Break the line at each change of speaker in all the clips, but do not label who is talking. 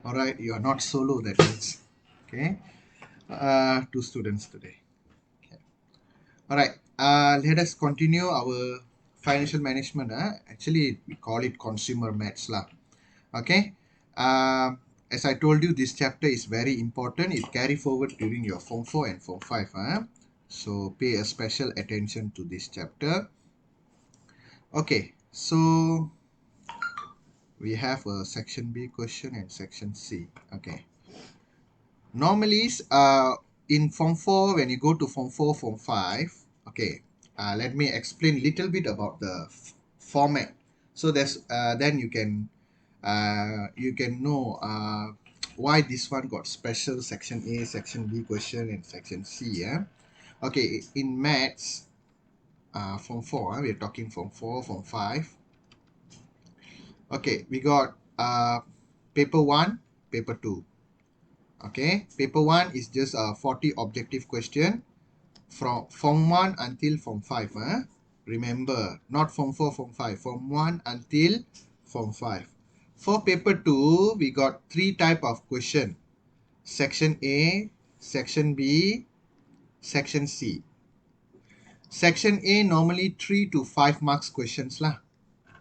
All right, you are not solo, that means. Okay. Two students today. Okay. All right. Let us continue our financial management. Actually, we call it consumer maths lah. Okay. As I told you, this chapter is very important. It carry forward during your Form 4 and Form 5. So pay a special attention to this chapter. Okay. So we have a section B question and section C. Okay. Normally, in Form 4, when you go to Form 4, Form 5, okay, let me explain little bit about the format. So there's then you can know why this one got special section A, section B question and section C. Yeah. Okay, in maths, Form 4, we're talking Form 4, Form 5. Okay, we got paper 1, paper 2. Okay, paper 1 is just a 40 objective question from Form 1 until Form 5. Remember, not Form 4, Form 5. Form 1 until Form 5. For paper 2, we got three type of question. Section A, Section B, Section C. Section A normally 3 to 5 marks questions lah.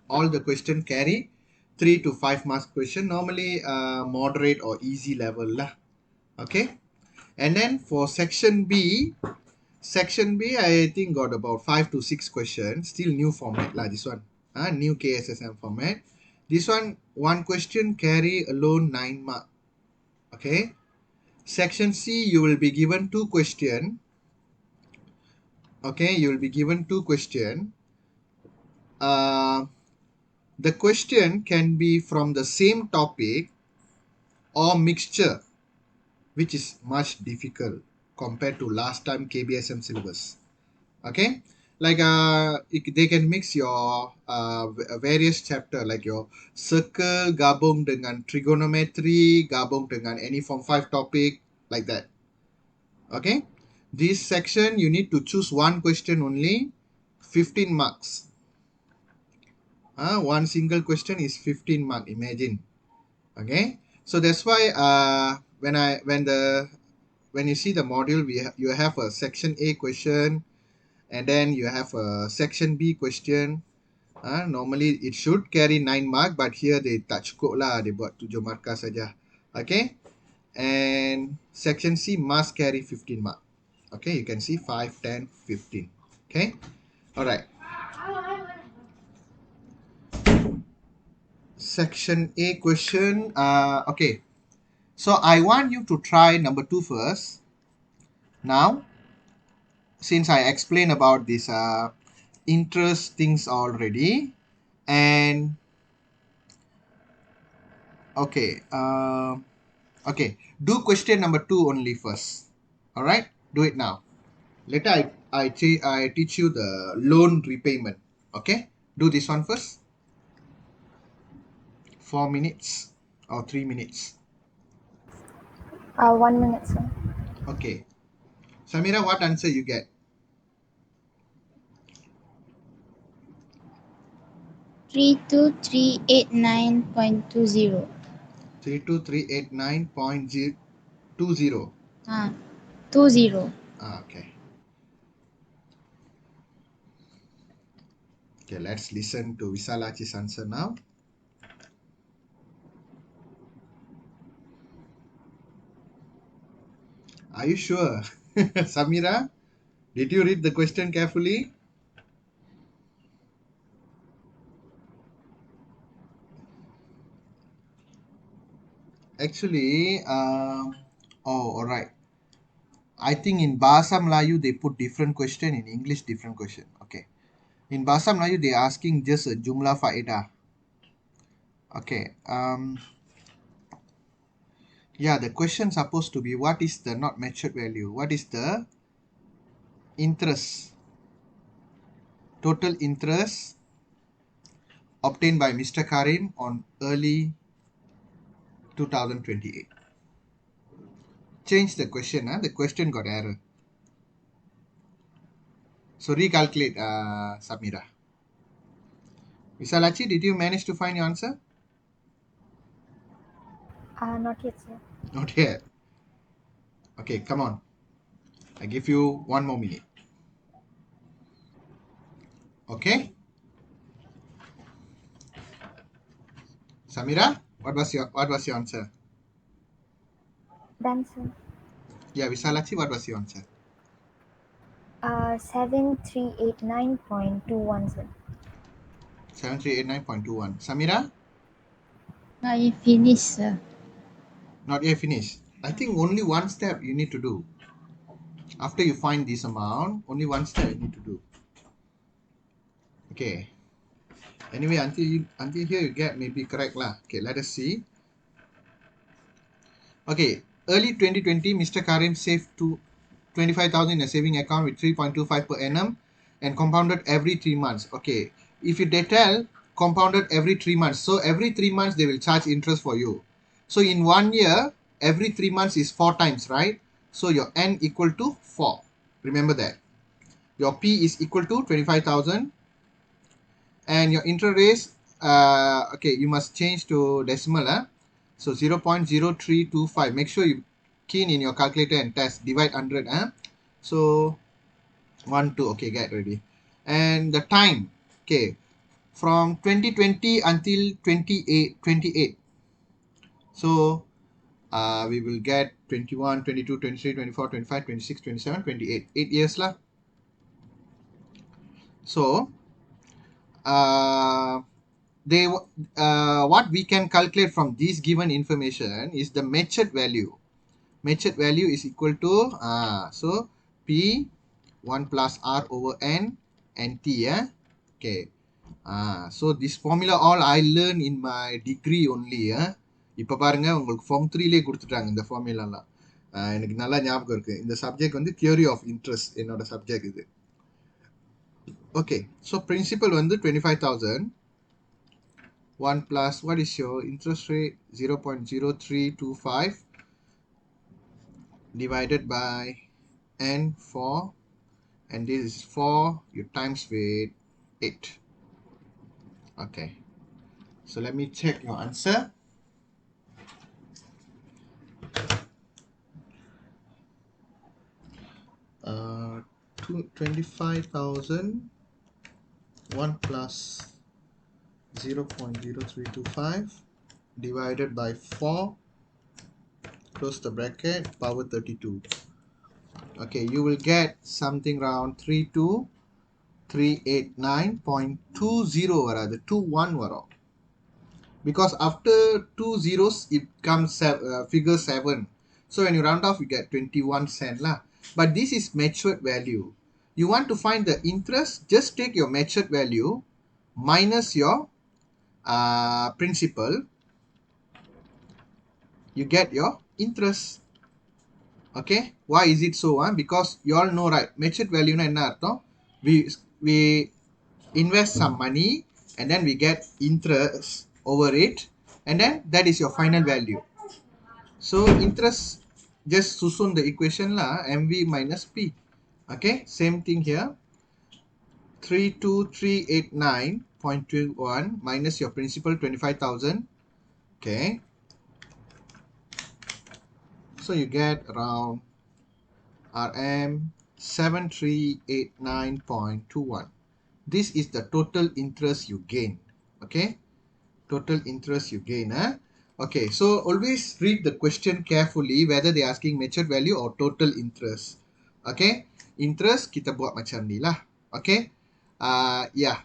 All the question carry 3 to 5 marks question. Normally moderate or easy level lah. Okay. And then for section B, I think got about 5 to 6 questions. Still new format lah this one. New KSSM format. This one question carry alone 9 mark. Okay. Section C, you will be given 2 question. Okay, you will be given 2 question. The question can be from the same topic or mixture, which is much difficult compared to last time KBSM syllabus. Okay, like they can mix your various chapter like your circle gabung dengan trigonometry gabung dengan any form 5 topic like that. Okay, this section you need to choose one question only, 15 marks. One single question is 15 mark, imagine. Okay, so that's why when you see the module, you have a section A question and then you have a section B question. Normally it should carry 9 mark, but here they tak cukup lah, they buat 7 markah saja. Okay, and section C must carry 15 mark. Okay, you can see 5, 10, 15. Okay, all right. Section A question. Okay, so I want you to try number 2 first. Now, since I explained about this interest things already, and okay, okay, do question number 2 only first. All right, do it now. Later I teach you the loan repayment. Okay, do this one first. 4 minutes or 3 minutes.
1 minute, sir.
Okay, Samira, what answer you get?
32389.20.
32389.20.
20.
Okay. Okay, let's listen to Visalachi's answer now. Are you sure? Samira, did you read the question carefully? Actually, all right. I think in Bahasa Melayu, they put different question. In English, different question. Okay. In Bahasa Melayu, they're asking just a jumlah faedah. Okay. Yeah, the question supposed to be what is the not matured value? What is the interest? Total interest obtained by Mr. Karim on early 2028. Change the question. The question got error. So recalculate, Samira. Visalachi, did you manage to find your answer?
Not yet, sir.
Not yet. Okay, come on. I give you 1 more minute. Okay, Samira, what was your answer?
Done, sir.
Yeah, Visalachi, what was your answer?
7389.21, sir.
7389.21. Samira,
I finished, sir.
not yet finished. I think only one step you need to do. After you find this amount, only one step you need to do. Okay. Anyway, until here you get maybe correct lah. Okay, let us see. Okay, early 2020, Mr. Karim saved to 25,000 in a saving account with 3.25 per annum and compounded every 3 months. Okay, if you detail compounded every 3 months, so every 3 months they will charge interest for you. So in 1 year, every 3 months is 4 times, right? So your N equal to 4. Remember that. Your P is equal to 25,000 and your interest rate, okay, you must change to decimal. So 0.0325. Make sure you key in your calculator and test. Divide 100. So 1, 2. Okay, get ready. And the time. Okay. From 2020 until 28. So we will get 21, 22, 23, 24, 25, 26, 27, 28. 8 years lah. So they what we can calculate from this given information is the matured value. Matured value is equal to so P 1 plus R over N and T. Okay. So this formula all I learned in my degree only. இப்போ பாருங்க உங்களுக்கு form 3லே கொடுத்துட்டாங்க இந்த ஃபார்முலாலாம். எனக்கு நல்லா ஞாபகம் இருக்கு. இந்த சப்ஜெக்ட் வந்து தியரி ஆஃப் இன்ட்ரெஸ்ட் என்னோட சப்ஜெக்ட் இது. ஓகே, ஸோ பிரின்சிபல் வந்து 25,000. 1 plus what is your interest rate? 0.0325 divided by N4, and this is 4, you times with 8. Okay, so let me check your answer. uh 25,000 1 plus 0.0325 divided by 4, close the bracket, power 32. Okay, you will get something around 32389.20 வராது, 21 வரும். Because after 2 zeros it comes figure 7. So when you round off you get 21 cent lah. But this is matured value. You want to find the interest, just take your matured value minus your principal, you get your interest. Okay, why is it so? Because you all know, right, matured value na enna artham, we invest some money and then we get interest over it, and then that is your final value. So interest, just susun the equation lah, mv minus p. Okay, same thing here. 32389.21 minus your principal 25,000. Okay, so you get around RM 7389.21. This is the total interest you gain. Okay, total interest you gain. Okay, so always read the question carefully whether they asking matured value or total interest. Okay, interest kita buat macam ni lah. Okay, yeah,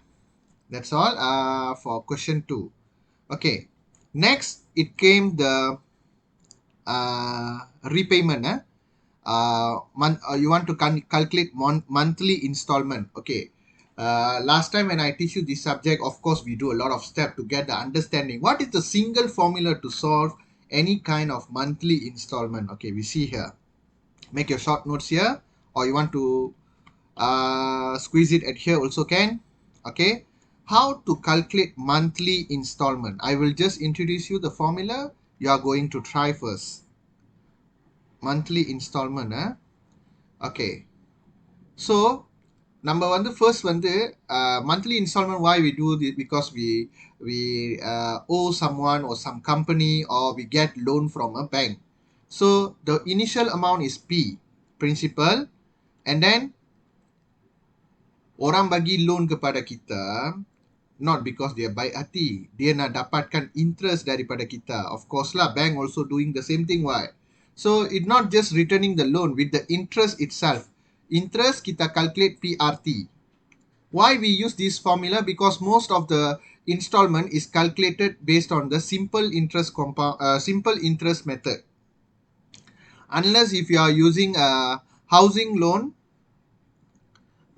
that's all for question 2. Okay, next it came the repayment. You want to calculate monthly installment. Okay, last time when I teach you this subject, of course we do a lot of steps to get the understanding what is the single formula to solve any kind of monthly installment. Okay, we see here, make your short notes here, or you want to squeeze it at here also can. Okay, how to calculate monthly installment, I will just introduce you the formula. You are going to try first. Monthly installment. Okay, so நம்ம வந்து first வந்து monthly installment why we do this because we owe someone or some company or we get loan from a bank. So the initial amount is P, principal, and then orang bagi loan kepada kita not because dia baik hati, dia nak dapatkan interest daripada kita. Of course lah, bank also doing the same thing, why? So it not just returning the loan with the interest itself. Interest kita calculate PRT. Why we use this formula? Because most of the installment is calculated based on the simple interest method. Unless if you are using a housing loan,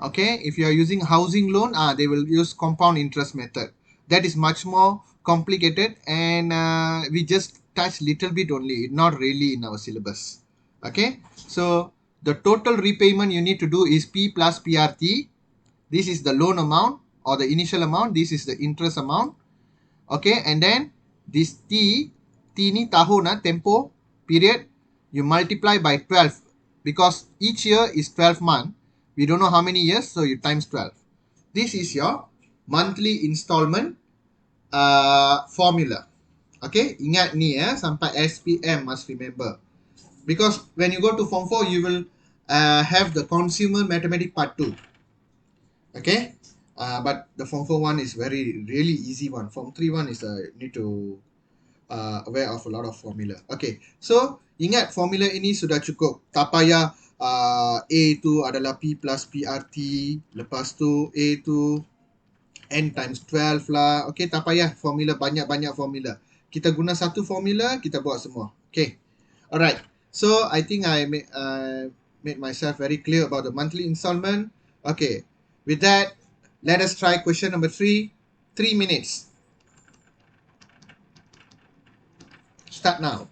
okay, if you are using housing loan, they will use compound interest method. That is much more complicated, and we just touch little bit only, not really in our syllabus. Okay, so the total repayment you need to do is P plus PRT. This is the loan amount or the initial amount. This is the interest amount. Okay, and then this T ni tahun, tempo, period, you multiply by 12 because each year is 12 months. We don't know how many years, so you times 12. This is your monthly installment formula. Okay, ingat ni sampai SPM must remember. Because when you go to Form 4, you will have the consumer mathematics part 2. Okay, but the Form 4 one is really easy one. Form 3 one is need to aware of a lot of formula. Okay, so ingat formula ini sudah cukup. Tak payah A tu adalah P plus PRT, lepas tu A tu N times 12 lah. Okay, tak payah formula banyak-banyak formula. Kita guna satu formula, kita buat semua. Okay, alright. So I think I made myself very clear about the monthly installment. Okay, with that, let us try question number 3. 3 minutes. Start now.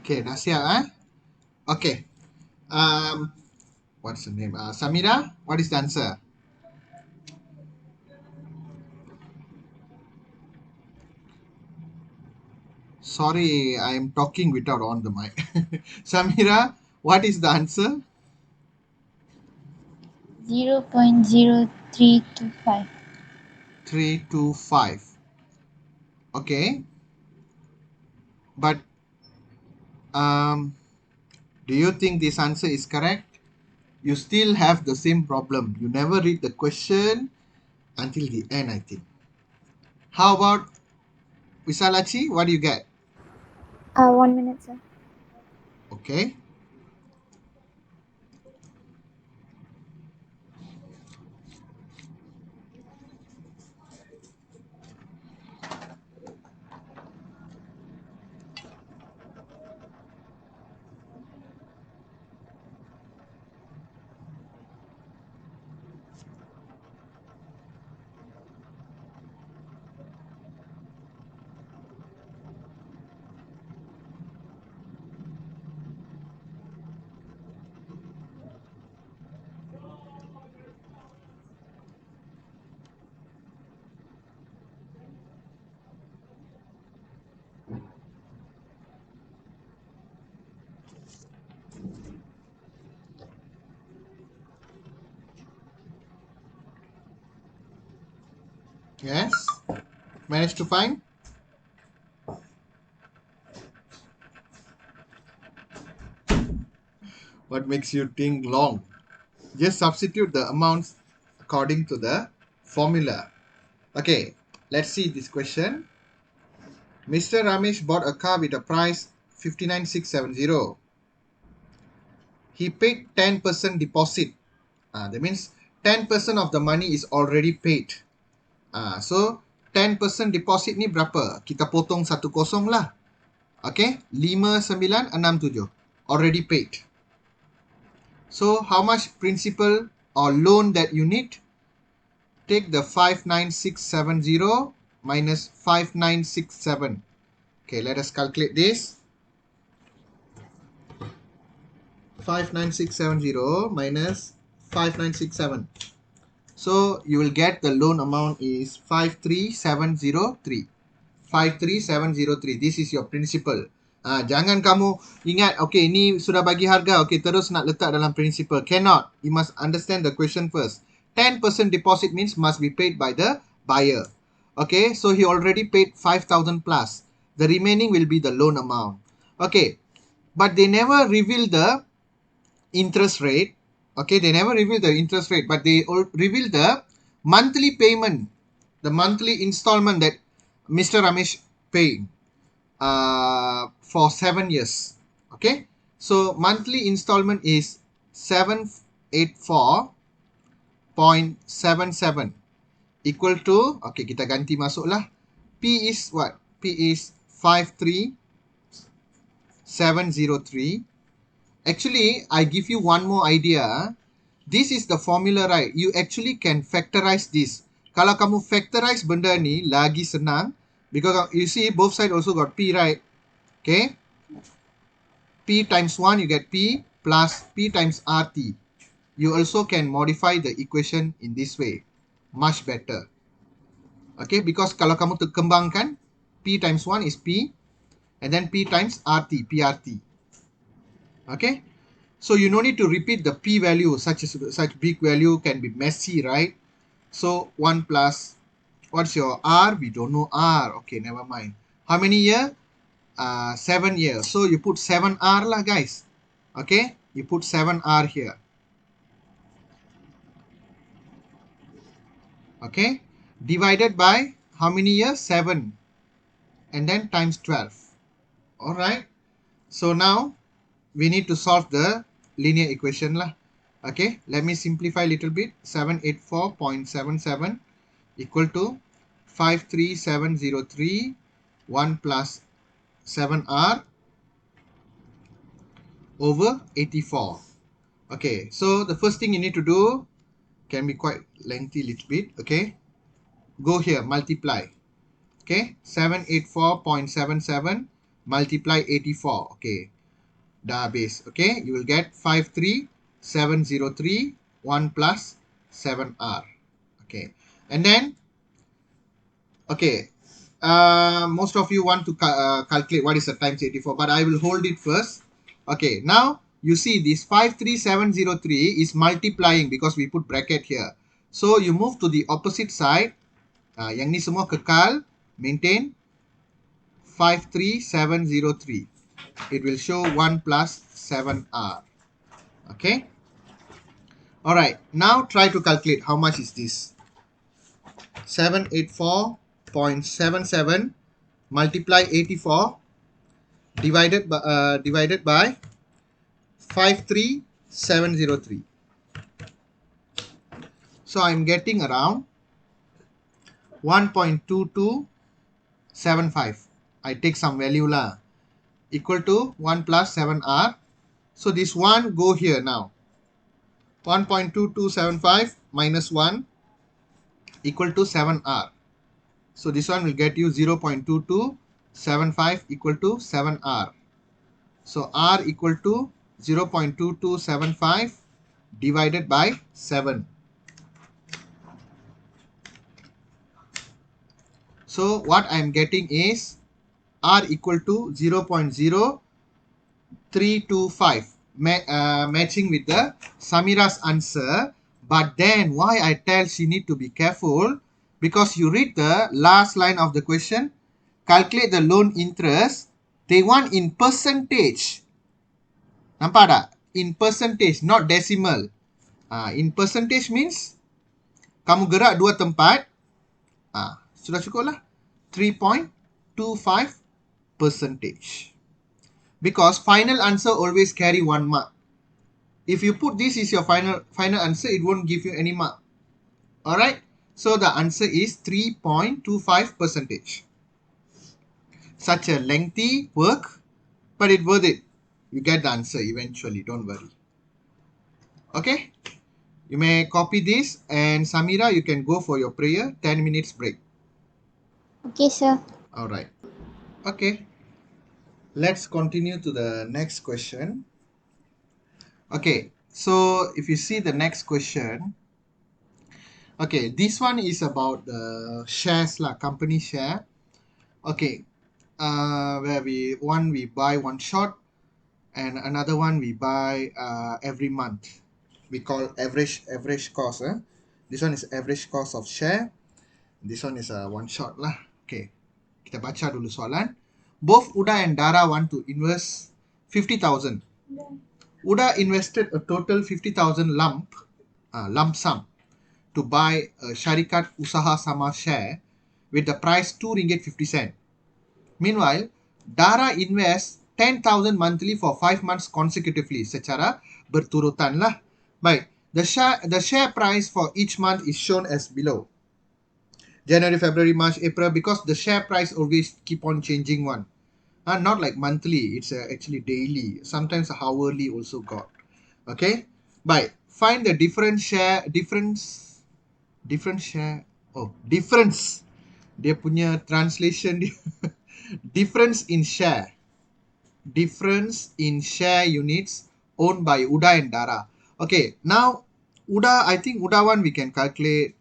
Okay, dah siap Okay. What's the name? Samira, what is the answer? Sorry, I am talking without on the mic. Samira, what is the answer?
0.0325.
325. Okay. But do you think this answer is correct? You still have the same problem. You never read the question until the end, I think. How about Visalachi? What do you get?
1 minute, sir.
Okay. Yes. Managed to find? What makes you think long? Just substitute the amounts according to the formula. Okay, let's see this question. Mr. Ramesh bought a car with a price 59,670. He paid 10% deposit. That means 10% of the money is already paid. So 10% deposit ni berapa? Kita potong 10 lah. Okay, 5967 already paid. So how much principal or loan that you need? Take the 59670 minus 5967. Okay, let us calculate this. 59670 minus 5967. So you will get the loan amount is 53703. 53703. This is your principal. Jangan kamu ingat, okay, ni sudah bagi harga, okay, terus nak letak dalam principal. Cannot. You must understand the question first. 10% deposit means must be paid by the buyer. Okay, so he already paid 5,000 plus. The remaining will be the loan amount. Okay, but they never reveal the interest rate. Okay, they never reveal the interest rate, but they reveal the monthly payment, the monthly installment that Mr. Ramesh paying for 7 years. Okay, so monthly installment is 784.77 equal to, okay, kita ganti masuklah. P is what? P is 53703. Actually, I give you one more idea. This is the formula, right? You actually can factorize this. Kalau kamu factorize benda ni, lagi senang. Because you see, both side also got P, right? Okay. P times 1, you get P plus P times RT. You also can modify the equation in this way. Much better. Okay, because kalau kamu kembangkan, P times 1 is P. And then P times RT, PRT. Okay. So you no need to repeat the P value. Such big value can be messy, right? So 1 plus, what's your R? We don't know R. Okay, never mind. How many year? 7 years. So you put 7R lah, guys. Okay, you put 7R here. Okay, divided by how many years? 7. And then times 12. Alright. So now we need to solve the linear equation lah. Okay, let me simplify a little bit. 784.77 equal to 53703 1 plus 7R over 84. Okay, so the first thing you need to do, can be quite lengthy little bit. Okay, go here, multiply. Okay, 784.77 multiply 84. Okay, dah habis. Okay, you will get 53703 1 plus 7R. Okay, and then, okay, most of you want to calculate what is the times 84, but I will hold it first. Okay, now you see this 53703 is multiplying because we put bracket here. So you move to the opposite side. Yang ni semua kekal, maintain 53703. It will show 1 plus 7R. Okay. Alright, now try to calculate how much is this. 784.77 multiply 84 divided by 53703. So I'm getting around 1.2275. I take some value lah, equal to 1 plus 7R. So this one go here now. 1.2275 minus 1 equal to 7R. So this one will get you 0.2275 equal to 7R. So R equal to 0.2275 divided by 7. So what I am getting is R equal to 0.0325, matching with the Samira's answer. But then why I tell she need to be careful, because you read the last line of the question, calculate the loan interest, they want in percentage. Nampak tak? In percentage, not decimal. In percentage means kamu gerak dua tempat. Sudah cukup lah. 3.25%. Because final answer always carry 1 mark. If you put this is your final answer, it won't give you any mark. Alright? So the answer is 3.25%. Such a lengthy work, but it's worth it. You get the answer eventually, don't worry. Okay? You may copy this, and Samira, you can go for your prayer. 10 minutes break.
Okay, sir.
Alright. Okay. Let's continue to the next question. Okay, so if you see the next question, okay, this one is about the shares lah, company share. Okay, where we buy one shot, and another one we buy every month. We call average cost. This one is average cost of share. This one is a one shot lah. Okay, kita baca dulu soalan. Both Uda and Dara want to invest 50,000. Uda invested a total 50,000 lump sum to buy a Syarikat Usaha Sama share with the price RM2.50. Meanwhile, Dara invests 10,000 monthly for 5 months consecutively secara berturutan lah. Baik, the share price for each month is shown as below. January, February, March, April, because the share price always keep on changing one. Not like monthly, it's actually daily. Sometimes hourly also got. Okay? Baik, find the difference. Dia punya translation dia. Difference in share units owned by Uda and Dara. Okay, now Uda, I think Uda one we can calculate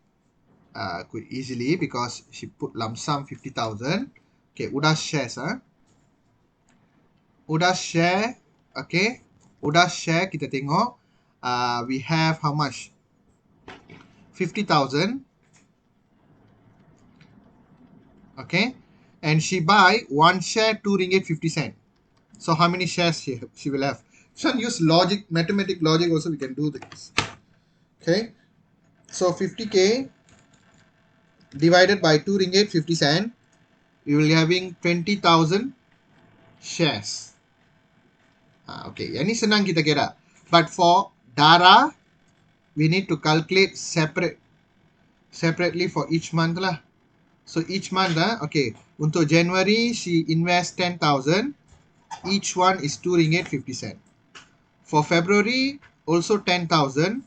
quite easily because she put lump sum 50,000. Okay, Uda shares. Uda share. Okay, Uda share kita tengok. We have how much? 50,000. Okay, and she buy one share RM2.50. So how many shares she will have? So use logic, mathematic logic also we can do this. Okay, so 50k divided by RM2.50, we will be having 20,000 shares. Okay, yang ni senang kita kira. But for Dara, we need to calculate separately for each month lah. So each month, okay, untuk January, she invests 10,000. Each one is RM2.50. For February, also 10,000.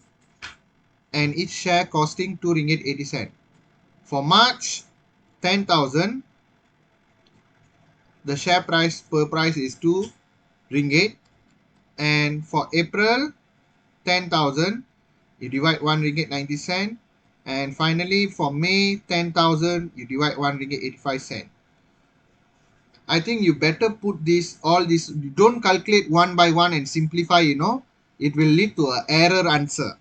And each share costing RM2.80. For March, 10,000. The share price per price is RM2. And for April, 10,000. You divide RM1.90. And finally, for May, 10,000, you divide RM1.85. I think you better put all this, don't calculate one by one and simplify, you know. It will lead to an error answer.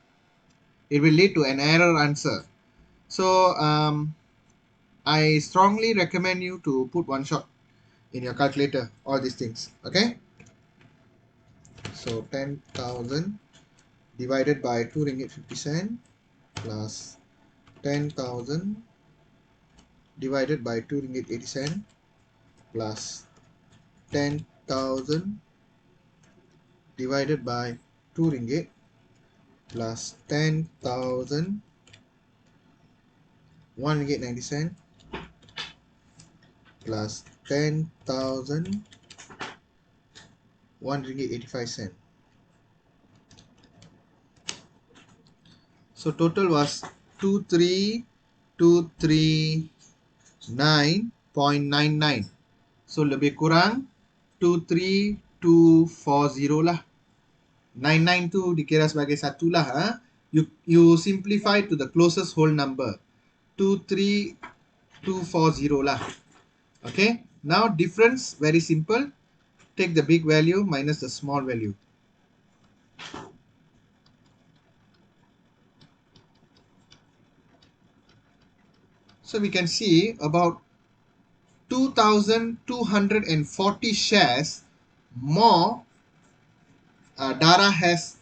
So, I strongly recommend you to put one shot in your calculator, all these things, okay? So, 10,000 divided by RM2.50 plus 10,000 divided by RM2.80 plus 10,000 divided by RM2 plus 10,000 RM1.90 plus 10,000 RM1.85. So total was 23,239.99. So lebih kurang 23,240 lah. 99 tu dikira sebagai satu lah. You simplify to the closest whole number. 23,240 lah. Okay. Now difference, very simple. Take the big value minus the small value. So we can see about 2,240 shares more. Dara has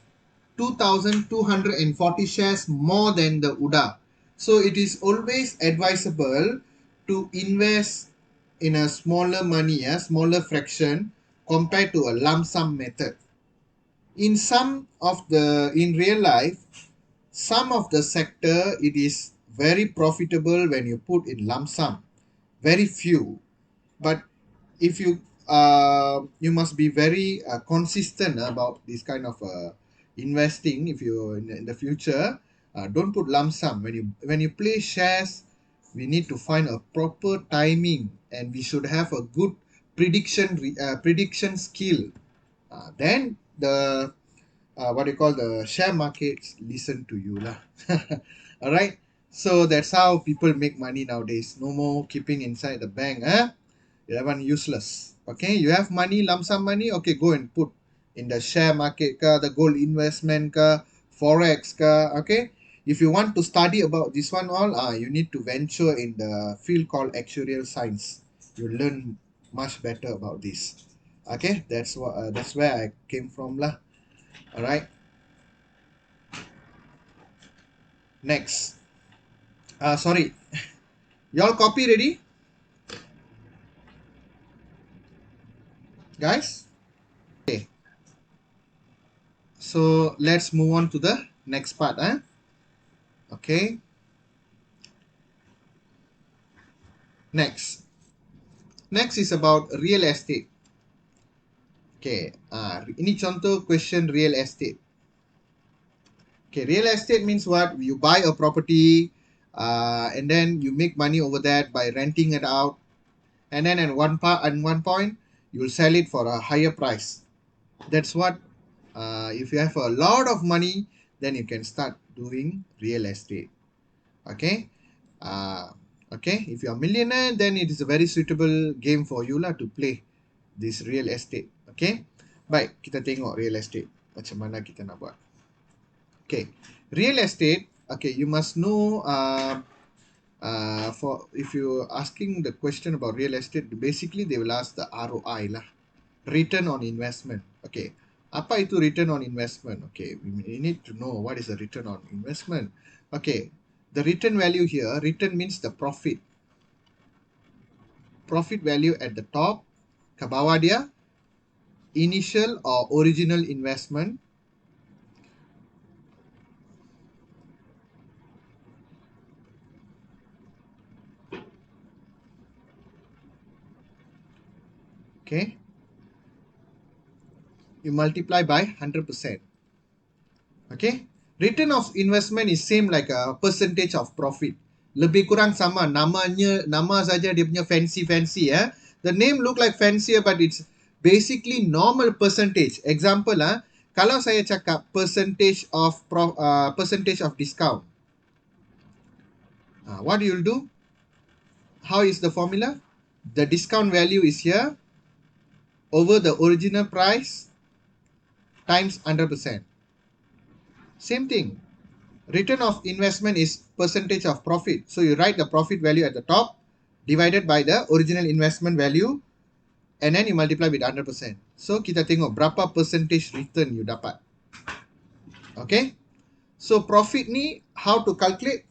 2,240 shares more than the Uda. So it is always advisable to invest in a smaller money, smaller fraction compared to a lump sum method. In real life, some of the sector, it is very profitable when you put in lump sum. Very few. But if you must be very consistent about this kind of investing. If you in the future, don't put lump sum. When you play shares, we need to find a proper timing, and we should have a good prediction skill. Then the the share markets listen to you lah. All right. So that's how people make money nowadays. No more keeping inside the bank. That one useless. Okay, you have money, lump sum money, okay, go and put in the share market ka, the gold investment ka, forex ka, okay. If you want to study about this one all, you need to venture in the field called actuarial science. You learn much better about this. Okay, that's where I came from lah. All right. Next. Sorry. Y'all copy ready, guys? Okay. So let's move on to the next part. Okay. Next. Next is about real estate. Okay. Ini contoh question real estate. Okay. Real estate means what? You buy a property, and then you make money over that by renting it out, and then at one point you'll sell it for a higher price. That's what. If you have a lot of money, then you can start doing real estate. Okay. Okay, if you're a millionaire, then it is a very suitable game for you lah to play this real estate. Okay, baik, kita tengok real estate macam mana kita nak buat. Okay, real estate, okay, you must know for if you asking the question about real estate, basically they will ask the ROI lah, return on investment. Okay, apa itu return on investment? Okay, we need to know what is the return on investment. Okay, the return value here, return means the profit. Profit value at the top, ke bawah dia, initial or original investment. Okay. You multiply by 100%. Okay. Return of investment is same like a percentage of profit. Lebih kurang sama. Nama saja dia punya fancy ya. The name look like fancier but it's basically normal percentage. Example kalau saya cakap percentage of discount. What you'll do? How is the formula? The discount value is here over the original price times 100%. Same thing. Return of investment is percentage of profit. So you write the profit value at the top divided by the original investment value and then you multiply with 100%. So kita tengok berapa percentage return you dapat. Okay. So profit ni how to calculate?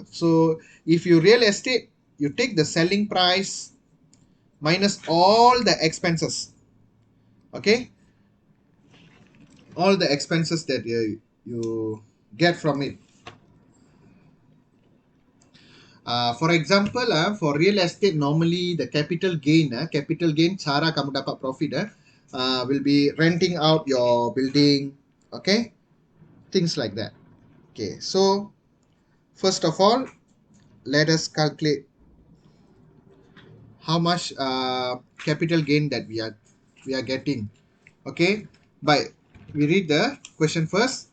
So if you real estate, you take the selling price minus all the expenses. Okay. All the expenses that you get from it. For example, for real estate, normally the capital gain cara kamu dapat profit will be renting out your building, okay? Things like that. Okay, so first of all, let us calculate how much capital gain that we are getting. Okay, we read the question first.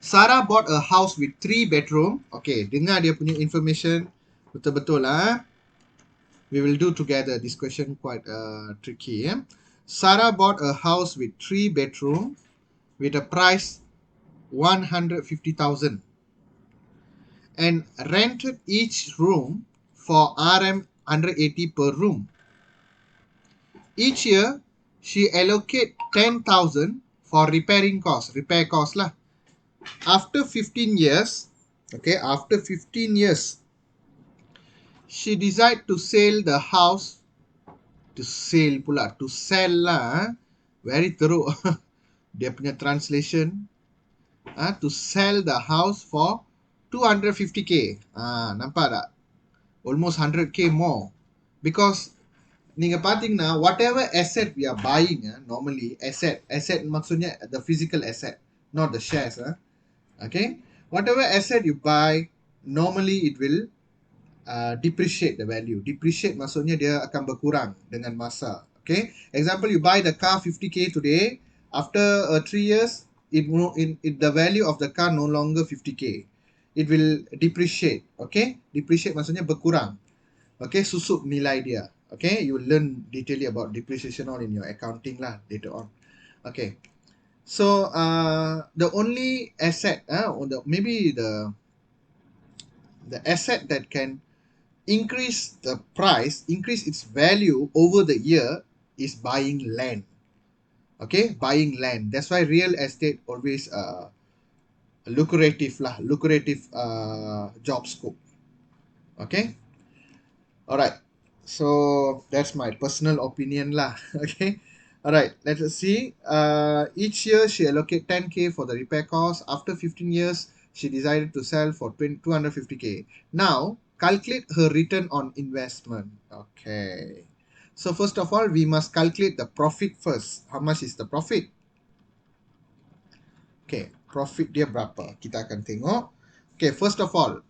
Sarah bought a house with 3 bedroom. Okay, dengar dia punya information betul-betul lah. We will do together. This question quite tricky. Sarah bought a house with 3 bedroom with a price 150,000 and rented each room for RM 180 per room. Each year, she allocate 10,000 for repair cost lah. After 15 years, okay, she decide to sell the house. To sell lah. Very teruk. Dia punya translation. To sell the house for 250k. Nampak tak? Almost 100k more. Because நீங்க பாத்தீங்கன்னா whatever asset we are buying, normally asset maksudnya the physical asset, not the shares. Okay, whatever asset you buy, normally it will depreciate the value. Depreciate maksudnya dia akan berkurang dengan masa. Okay, example you buy the car 50k today, after 3 years the value of the car no longer 50k. It will depreciate. Okay, depreciate maksudnya berkurang. Okay, susup nilai dia. Okay, you learn detailing about depreciation all in your accounting lah later on. Okay, so the only asset, or maybe the asset that can increase the price, increase its value over the year is buying land. Okay, buying land. That's why real estate always lucrative job scope. Okay, all right. So that's my personal opinion lah. Okay, all right. Let us see. Each year she allocate 10K for the repair cost. After 15 years, she decided to sell for 250K. Now calculate her return on investment. Okay. So first of all, we must calculate the profit first. How much is the profit? Okay, profit dia berapa? Kita akan tengok. Okay, first of all,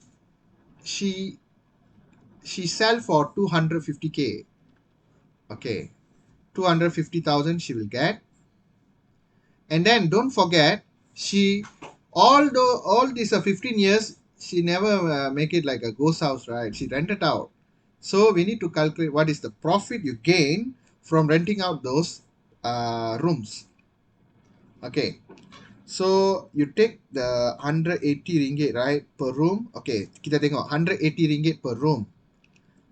she sell for 250K. Okay, 250,000 she will get. And then don't forget, she although all these 15 years she never make it like a ghost house, right? She rented out. So we need to calculate what is the profit you gain from renting out those rooms. Okay, so you take the 180 ringgit, right, per room. Okay, kita tengok 180 ringgit per room.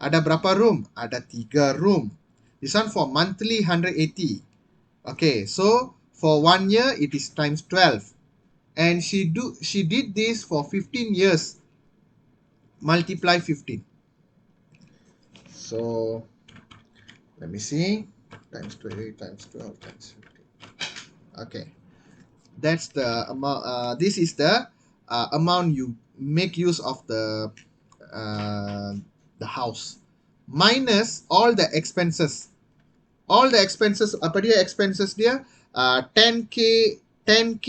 Ada berapa room? Ada 3 room. This one for monthly 180. Okay, so for 1 year it is times 12. And she did this for 15 years. Multiply 15. So let me see. Times 20 times 12 times 15. Okay. That's the amount. This is the amount you make use of the house minus all the expenses. All the expenses. Apa dia expenses dia? 10K 10K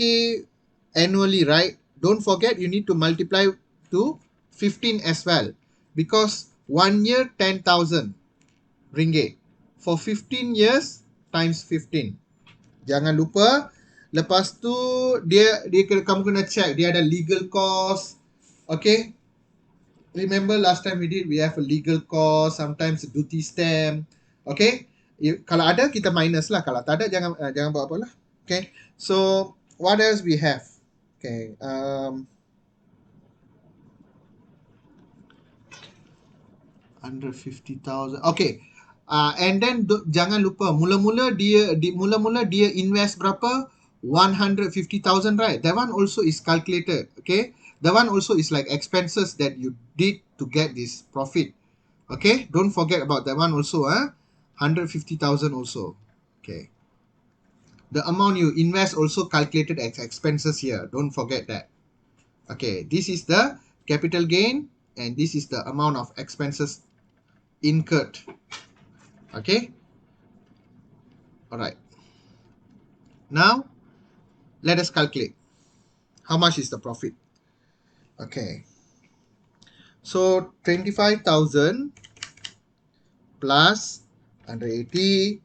annually, right? Don't forget you need to multiply to 15 as well, because 1 year 10,000 ringgit. For 15 years times 15. Jangan lupa. Lepas tu kamu kena check dia ada legal cost. Okay, remember last time we have a legal cost, sometimes a duty stamp. Okay, kalau ada kita minus lah, kalau tak ada jangan buat apa lah. Okay, so what else we have? Okay, 150,000. Okay, and then jangan lupa mula-mula dia invest berapa? 150,000, right? That one also is calculated. Okay, that one also is like expenses that you did to get this profit. Okay, don't forget about that one also. 150,000 also. Okay, the amount you invest also calculated as expenses here. Don't forget that. Okay, this is the capital gain and this is the amount of expenses incurred. Okay, all right. Now let us calculate how much is the profit. Okay, so 25,000 plus 180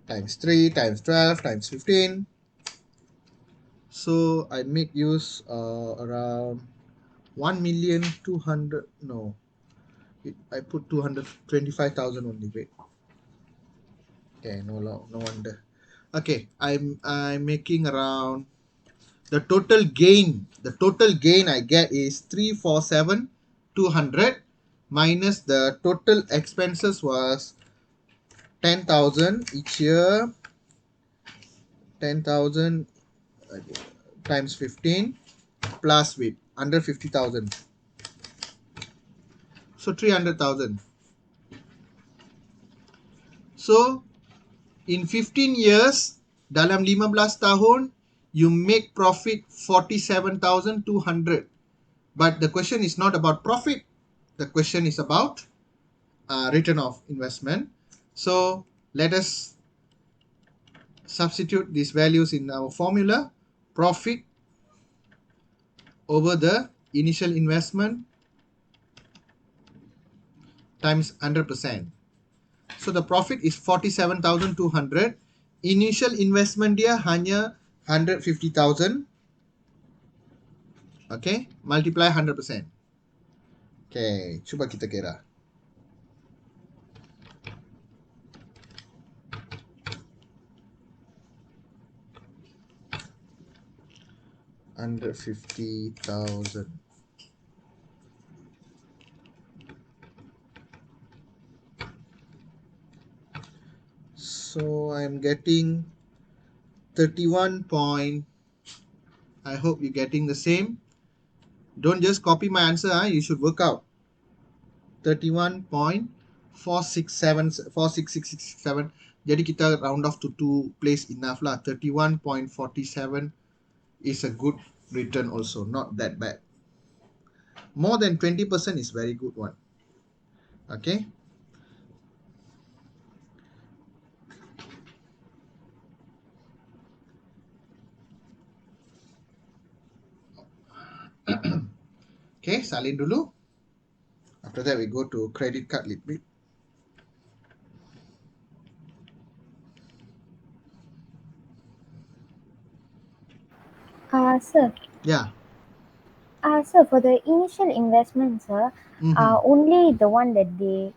times 3 times 12 times 15. So I make use around 1,200,000. No, I put 225,000 only. Wait. Okay, no wonder. Okay, I'm making around the total gain. The total gain I get is 347,200 minus the total expenses was 10,000 each year. 10,000 times 15 plus with under 50,000. So 300,000. So in 15 years, dalam 15 tahun, you make profit 47,200. But the question is not about profit. The question is about return of investment. So let us substitute these values in our formula. Profit over the initial investment times 100%. So the profit is 47,200. Initial investment dia hanya 150,000. Okay, multiply 100%. Okay, cuba kita kira. under 50,000. So I'm getting 31 point. I hope you're getting the same. Don't just copy my answer. You should work out. 31.46667. Jadi kita round off to 2 place enough lah. 31.47 is a good return also. Not that bad. More than 20% is very good one. Okay. Okay, salin dulu. After that, we go to credit card limit.
Sir.
Yeah.
Sir, for the initial investment, sir, only the one that they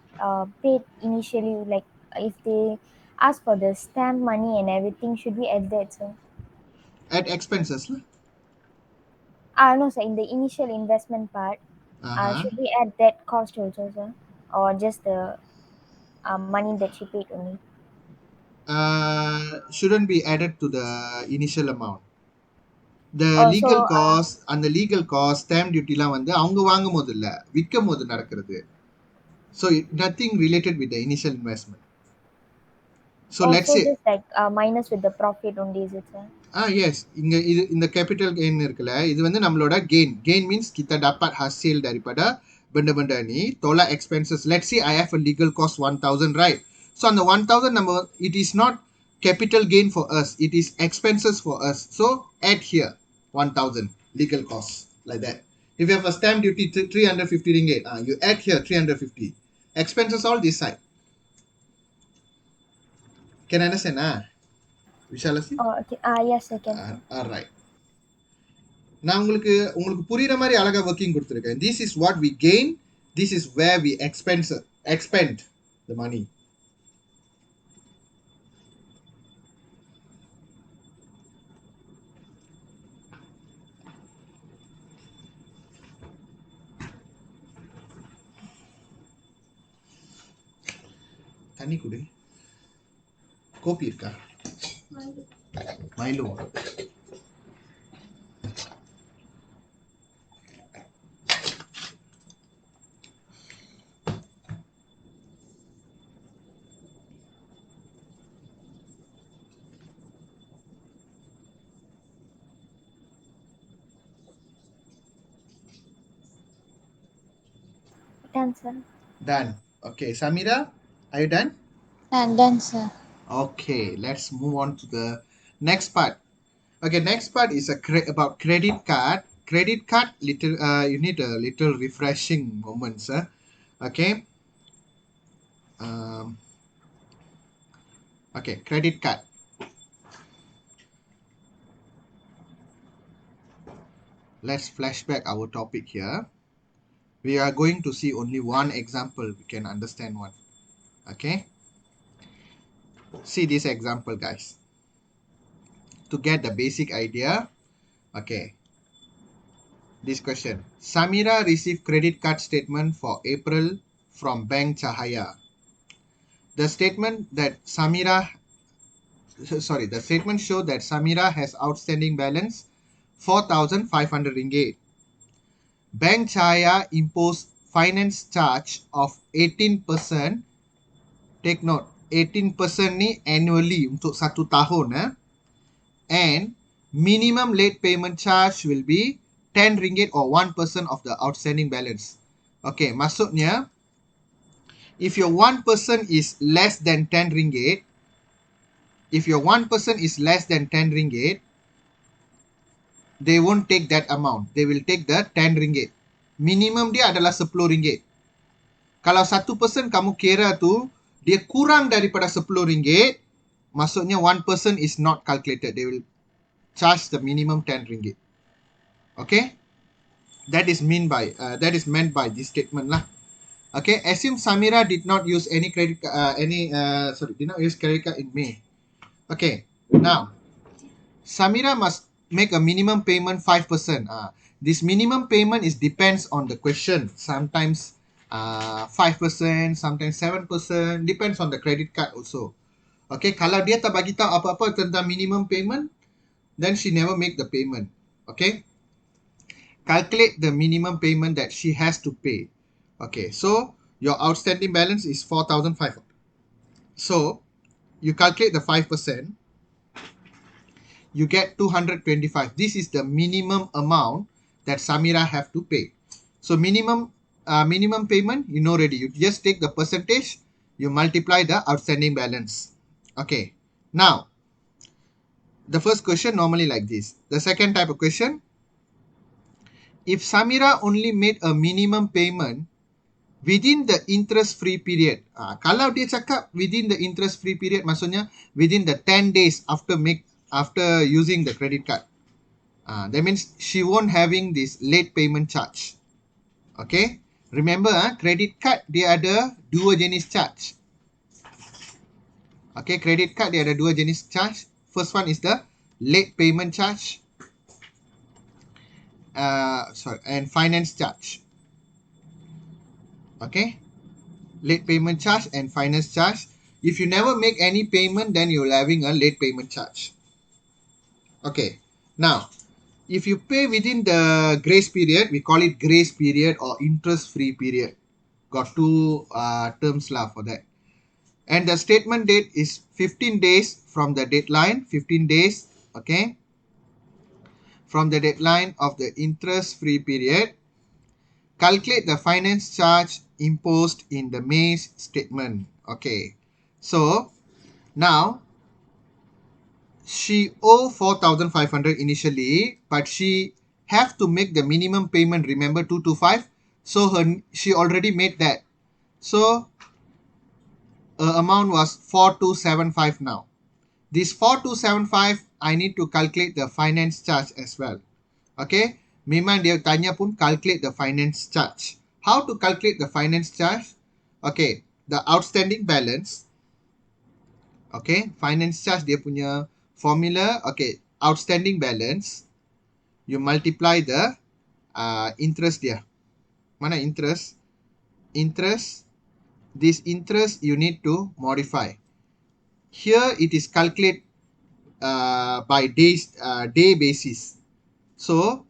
paid initially, like if they ask for the stamp money and everything, should we add that, sir?
Add expenses lah.
No, sir, in the initial investment part,
Uh-huh.
should we add that cost also, sir? Or just the money that she paid only?
Shouldn't be added to the initial amount. The legal
So,
cost and the legal cost stamp duty லாம் வந்து அவங்க வாங்கும் போது இல்ல விற்கும் போது நடக்கிறது. So nothing related with the initial investment. So let's
so
say
just like minus with the profit only, is it, sir?
yes, இங்க இது இந்த capital gain இருக்குல்ல இது வந்து நம்மளோட gain means kita dapat hasil daripada benda-benda ni tolak expenses. Let's say I have a legal cost 1,000, right? So on the 1,000 number, it is not capital gain for us, it is expenses for us. So add here 1,000 legal costs like that. If you have a stamp duty 350 ringgit, you add here 350 expenses all this side. Can I understand? Vishalasi?
Okay. Yes, I can, sir.
Alright. நான் உங்களுக்கு புரியுற மாதிரி அழகா working கொடுத்திருக்கேன். This is what we gain, this is where we expend the money. தண்ணி குடி. கோபி இருக்கா? Milo.
Done, sir.
Done. Okay, Samira, are you done?
Done, sir.
Okay, let's move on to the next part. Okay, next part is about credit card. Credit card, you need a little refreshing moments. Okay. Um, okay, credit card. Let's flashback our topic here. We are going to see only one example. We can understand one. Okay. See this example, guys. To get the basic idea. Okay. This question. Samira received credit card statement for April from Bank Cahaya. The statement showed that Samira has outstanding balance 4,500 ringgit. Bank Cahaya imposed finance charge of 18%. Take note, 18% ni annually untuk 1 tahun. And minimum late payment charge will be 10 ringgit or 1% of the outstanding balance. Okay, maksudnya if your 1% is less than 10 ringgit, they won't take that amount. They will take the 10 ringgit. Minimum dia adalah 10 ringgit. Kalau 1% kamu kira tu dia kurang daripada 10 ringgit, maksudnya 1% is not calculated. They will charge the minimum 10 ringgit. Okay? That is meant by this statement lah. Okay, assume Samira did not use credit card in May. Okay, now Samira must make a minimum payment 5%. This minimum payment is depends on the question. Sometimes 5%, sometimes 7%, depends on the credit card also. Okay, kalau dia tak bagi tahu apa-apa tentang minimum payment, then she never make the payment. Okay, calculate the minimum payment that she has to pay. Okay, so your outstanding balance is 4,500. So you calculate the 5%, you get 225. This is the minimum amount that Samira have to pay. So minimum payment, you know already. You just take the percentage, you multiply the outstanding balance. Okay. Now, the first question normally like this. The second type of question, if Samira only made a minimum payment within the interest-free period. Kalau dia cakap within the interest-free period, maksudnya within the 10 days after using the credit card. That means she won't having this late payment charge. Okay. Remember, credit card dia ada dua jenis charge. Okay, credit card dia ada dua jenis charge. First one is the late payment charge. And finance charge. Okay. Late payment charge and finance charge. If you never make any payment, then you're having a late payment charge. Okay. Now, if you pay within the grace period, we call it grace period or interest-free period. Got two terms lah for that. And the statement date is 15 days from the deadline. 15 days, okay, from the deadline of the interest-free period. Calculate the finance charge imposed in the May statement. Okay. So, now, she owe 4,500 initially, but she have to make the minimum payment, remember 225. So she already made that. So amount was 4,275 now. This 4,275, I need to calculate the finance charge as well. Okay. Memang dia tanya pun calculate the finance charge. How to calculate the finance charge? Okay. The outstanding balance. Okay. Finance charge dia punya formula, okay, outstanding balance, you multiply the interest dia. Mana interest? Interest, this interest you need to modify. Here it is calculated by day basis. So,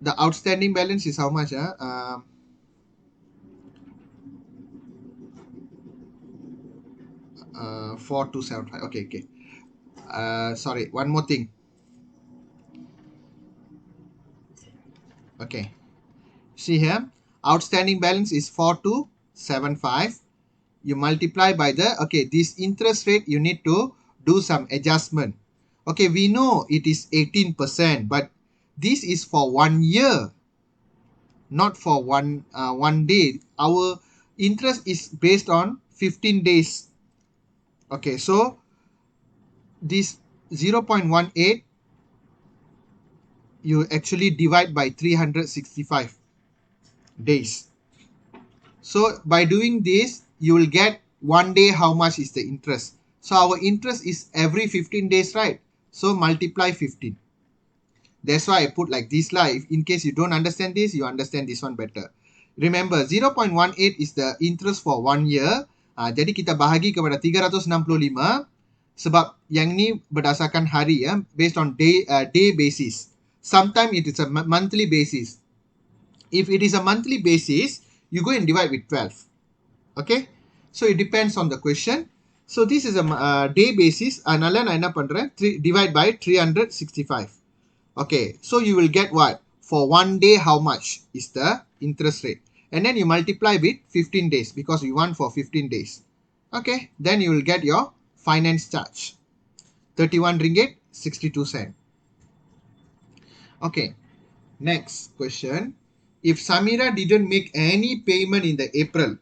the outstanding balance is how much? 4,275. Okay. Sorry, one more thing. Okay. See here, outstanding balance is 4,275. You multiply by the, okay, this interest rate, you need to do some adjustment. Okay, we know it is 18%, but this is for 1 year, not for one day. Our interest is based on 15 days. Okay, so this 0.18 you actually divide by 365 days. So by doing this, you will get 1 day how much is the interest. So our interest is every 15 days, right? So multiply 15. That's why I put like this lah. If in case you don't understand this, you understand this one better. Remember, 0.18 is the interest for 1 year. Jadi kita bahagi kepada 365 sebab yang ni berdasarkan hari ya, based on day basis. Sometimes it is a monthly basis. If it is a monthly basis, you go and divide with 12. Okay? So it depends on the question. So this is a day basis. Adனால நான் என்ன பண்றேன்? Divide by 365. Okay. So you will get what? For 1 day, how much is the interest rate? And then you multiply with 15 days because we want for 15 days. Okay. Then you will get your finance charge. 31 ringgit, 62 cent. Okay. Next question. If Samira didn't make any payment in the April,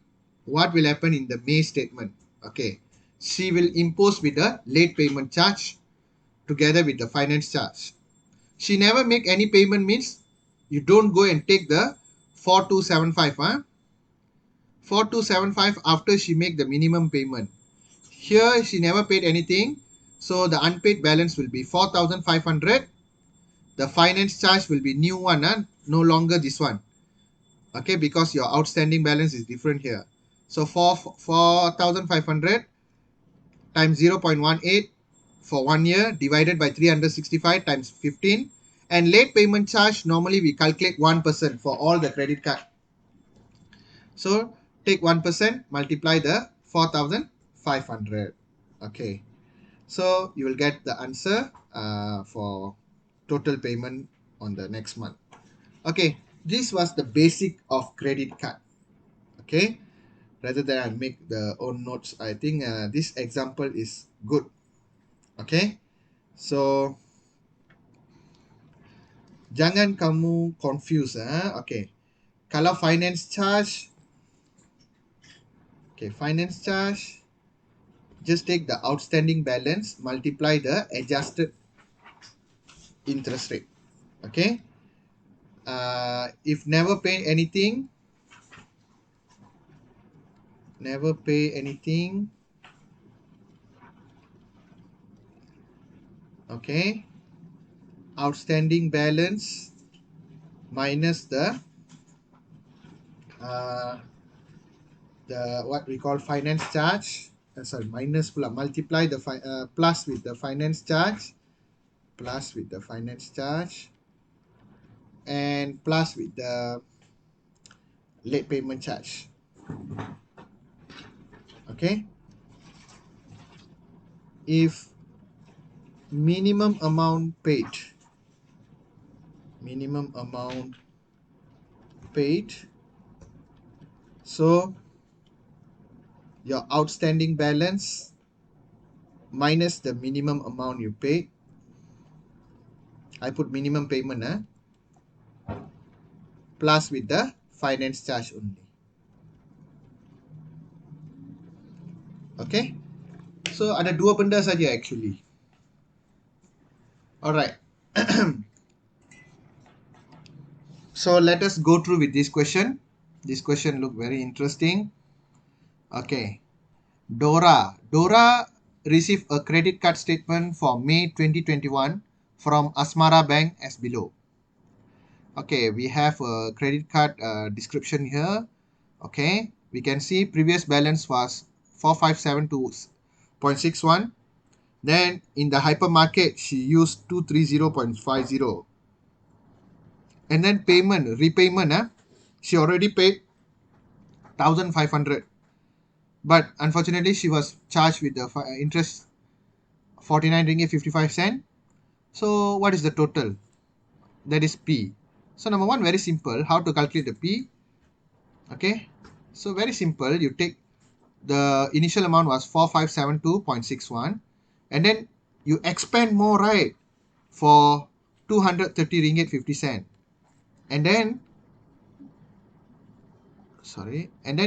what will happen in the May statement? Okay. She will impose with the late payment charge together with the finance charge. She never make any payment means you don't go and take the 4,275. 4,275 after she make the minimum payment. Here she never paid anything. So the unpaid balance will be 4,500 the finance charge will be new one, no longer this one. Okay, because your outstanding balance is different here. So for 4,500 times 0.18 for 1 year divided by 365 times 15. And late payment charge, normally we calculate 1% for all the credit card. So take 1%, multiply the 4,500. Okay, so you will get the answer for total payment on the next month. Okay, this was the basic of credit card. Okay, rather than I make the own notes, I think this example is good. Okay, so jangan kamu confuse. Okay, kalau finance charge, okay, finance charge, just take the outstanding balance, multiply the adjusted interest rate. Okay, if never pay anything, okay, outstanding balance minus uh, the what we call finance charge, sorry, minus pula, multiply the plus with the finance charge, and plus with the late payment charge. Okay, if minimum amount paid, so your outstanding balance minus the minimum amount you paid, I put minimum payment, plus with the finance charge only. Okay, so ada dua benda saja actually. Alright. So let us go through with this question. This question look very interesting. Okay, Dora received a credit card statement for May 2021 from Asmara Bank as below. Okay, we have a credit card description here. Okay, we can see previous balance was 4572.61. Then in the hypermarket, she used 230.50. And then repayment, she already paid 1,500. But unfortunately, she was charged with the interest 49 ringgit 55 cent. So what is the total? That is P. So number one, very simple. How to calculate the P? Okay. So very simple. You take the initial amount was 4572.61. And then you expand more, right? For 230 ringgit 50 cent. And then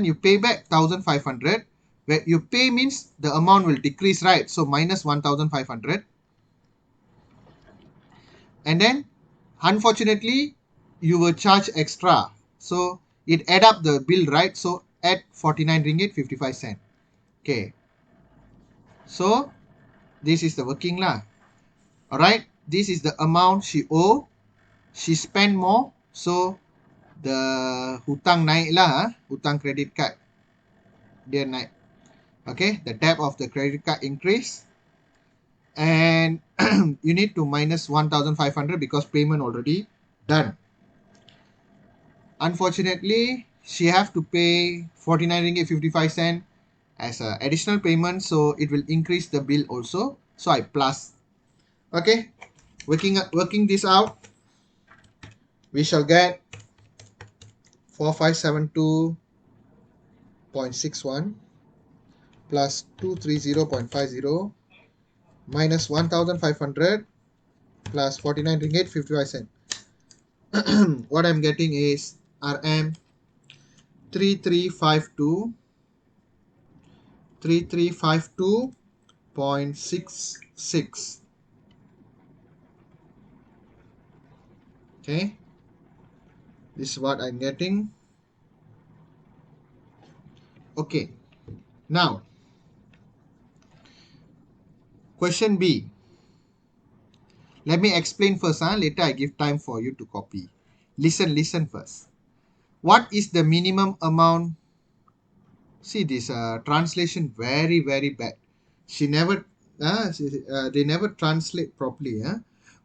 you pay back 1,500. Where you pay means the amount will decrease, right? So minus 1,500. And then unfortunately you were charged extra, so it add up the bill, right? So add 49 ringgit 55 cent. Okay, so this is the working lah. All right, this is the amount she owe. She spent more, so the hutang naik lah, hutang credit card dia naik. Okay, the debt of the credit card increase, and you need to minus 1,500 because payment already done. Unfortunately, she have to pay 49 ringgit 55 cent as a additional payment, so it will increase the bill also. So I plus. Okay, working this out, we shall get 4572.61 plus 230.50 minus 1,500 plus 49 ringgit 55 cent. What I'm getting is RM 3352.66. Okay, this is what I'm getting. Okay, now question B. Let me explain first. Later I give time for you to copy. Listen first. What is the minimum amount? See this translation very bad. They never translate properly.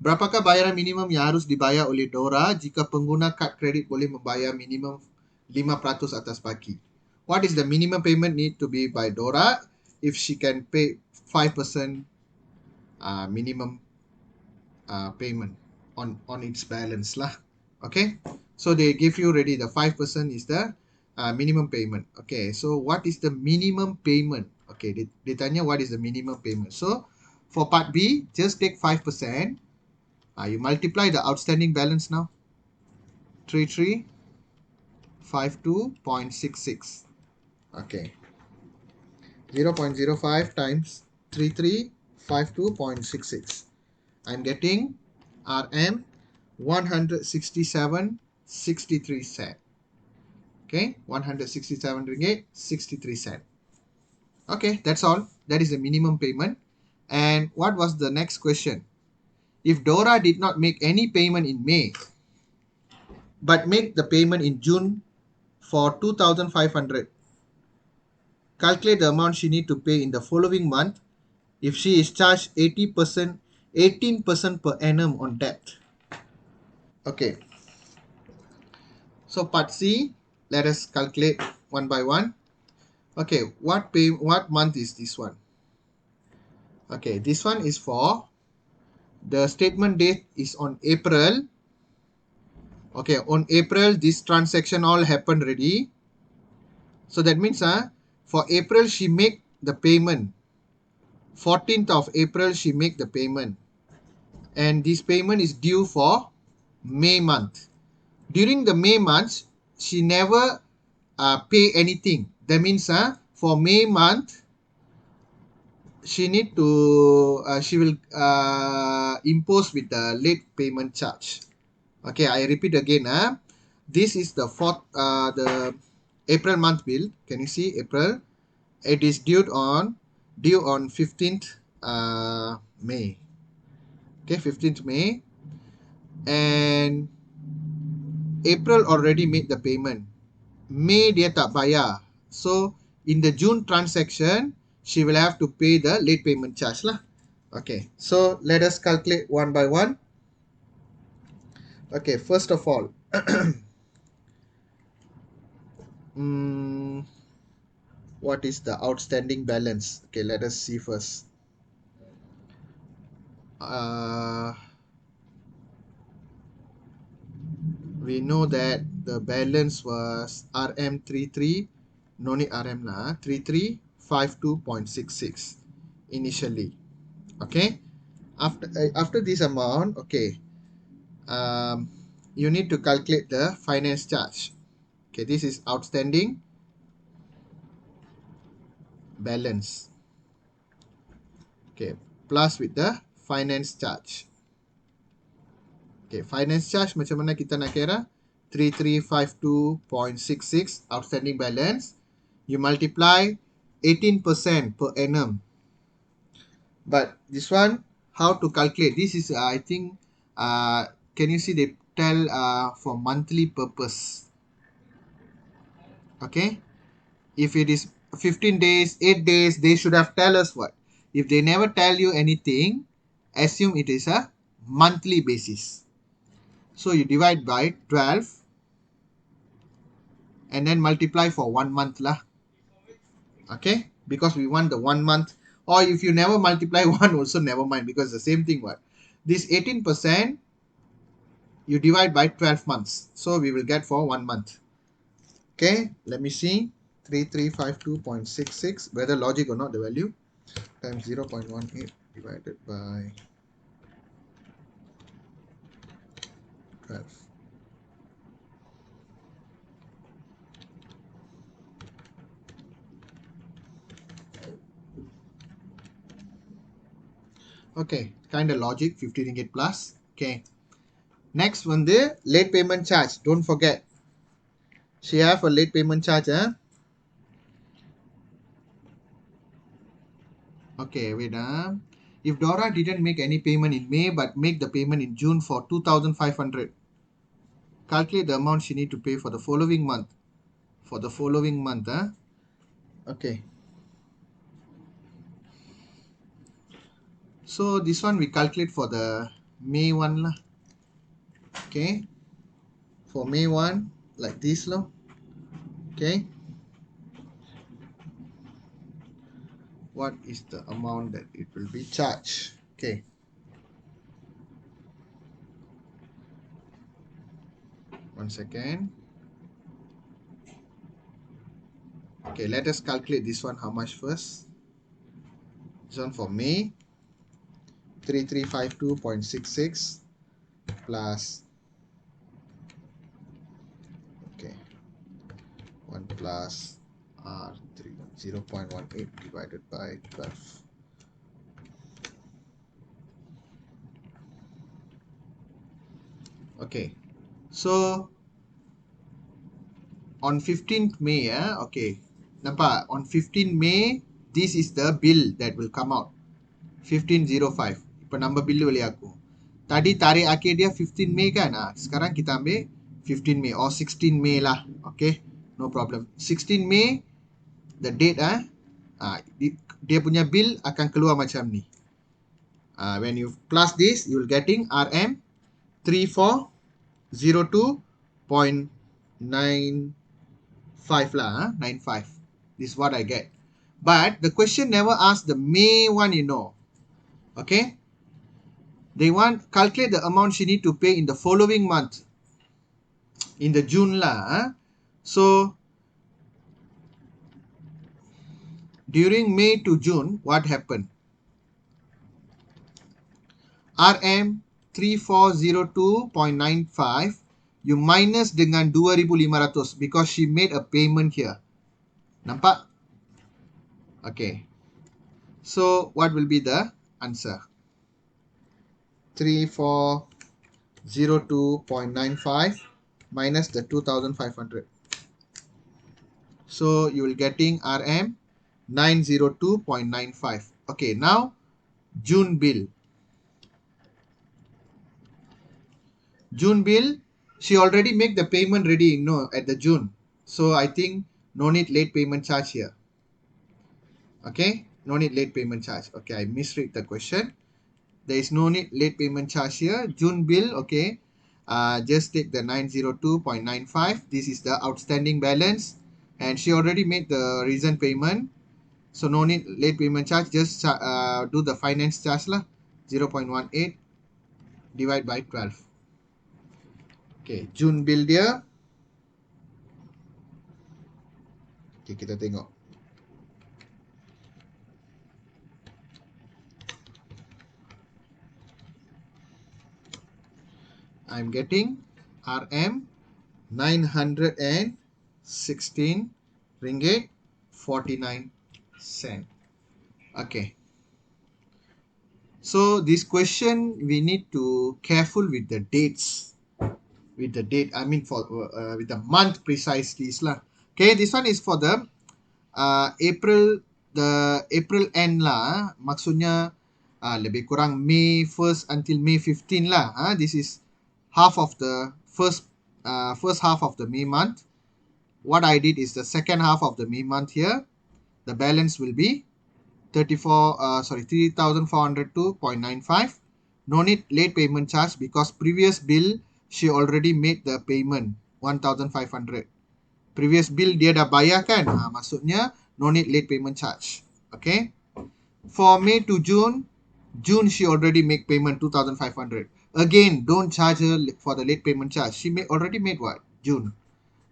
Berapakah bayaran minimum yang harus dibayar oleh Dora jika pengguna kad kredit boleh membayar minimum 5% atas baki? What is the minimum payment need to be by Dora if she can pay 5% minimum payment on its balance lah? Okay, so they give you already the 5% is the minimum payment. Okay, so what is the minimum payment? Okay, they tanya what is the minimum payment. So for part B, just take 5%. You multiply the outstanding balance now. 3352.66. Okay, 0.05 times 3352.66. I'm getting RM 167.63 cent. Okay, 167 ringgit 63 cent. Okay, that's all. That is the minimum payment. And what was the next question? If Dora did not make any payment in May, but make the payment in June for 2,500, calculate the amount she need to pay in the following month if she is charged 18% per annum on debt. Okay, so part C, let us calculate one by one. Okay, what month is this one? Okay, this one is for the statement date is on April. Okay, on April this transaction all happened already. So that means for April she make the payment. 14th of April she make the payment. And this payment is due for May month. During the May month, she never pay anything. That means for May month, she need to she will impose with the late payment charge. Okay, I repeat again. This is the the April month bill. Can you see April? It is due on 15th May. Okay, 15th May, and April already made the payment. May dia tak bayar. So in the June transaction, she will have to pay the late payment charge lah. Okay, so let us calculate one by one. Okay, first of all, what is the outstanding balance? Okay, let us see first. We know that the balance was RM33, no need RM lah, 3352.66 initially. Okay, after this amount, okay, you need to calculate the finance charge. Okay, this is outstanding balance. Okay, plus with the finance charge. Okay, finance charge macam mana kita nak kira? 3352.66 outstanding balance. You multiply 18% per annum. But this one, how to calculate? This is, I think, can you see they tell for monthly purpose. Okay. If it is 15 days, 8 days, they should have tell us what. If they never tell you anything, assume it is a monthly basis. So you divide by 12 and then multiply for 1 month lah. Okay, because we want the 1 month, or if you never multiply 1 also never mind, because the same thing what. This 18% you divide by 12 months. So we will get for 1 month. Okay, let me see. 3352.66, whether logic or not the value, times 0.18 divided by 12. Okay, kind of logic, 50 ringgit plus. Okay, next one, the late payment charge. Don't forget, she have a late payment charge. Okay, wait. If Dora didn't make any payment in May but make the payment in June for 2,500, calculate the amount she need to pay for the following month. For the following month, huh? Okay. So this one we calculate for the May one lah. Okay. For May 1, like this lah. Okay. What is the amount that it will be charged? Okay. One second. Okay, let us calculate this one how much first. This one for May, 3352.66 plus, okay, 1 plus R3, 0.18 divided by 12. Okay, so on 15th May, okay, nampak, on 15th May, this is the bill that will come out. 1505. இப்போ நம்ம bill boleh aku. Tadi tarikh akhir dia 15 May kan? Sekarang kita ambil 15 May or 16 May lah. Okay? No problem. 16 May, the date dia punya bill akan keluar macam ni. When you plus this, you will getting RM 3402.95 lah. 95. This is what I get. But the question never asked the May one, you know. Okay, they want calculate the amount she need to pay in the following month, in the June lah. So during May to June, what happened? RM 3402.95 you minus dengan 2,500 because she made a payment here. Nampak? Okay, so what will be the answer? 3402.95 minus the 2,500. So you will getting RM 902.95. Okay, now June bill. June bill, she already make the payment ready, no, at the June. So I think no need late payment charge here. Okay, no need late payment charge. Okay, I misread the question. There is no need late payment charge here. June bill, okay. Just take the 902.95. This is the outstanding balance. And she already made the recent payment. So no need late payment charge. Just do the finance charge lah. 0.18 divide by 12. Okay, June bill dia. Okay, kita tengok. I'm getting RM 916 ringgit 49 cent. Okay. So this question we need to careful with the dates. With the date, I mean for with the month precisely lah. Okay, this one is for the April, the April end lah. Maksudnya lebih kurang May 1st until May 15 lah. This is half of the first half of the May month. What I did is the second half of the May month here. The balance will be 3,402.95. No need late payment charge because previous bill she already made the payment 1,500. Previous bill dia dah bayar kan? Maksudnya no need late payment charge. Okay. For May to June, June she already make payment 2,500. Again, don't charge her for the late payment charge. She already made what? June.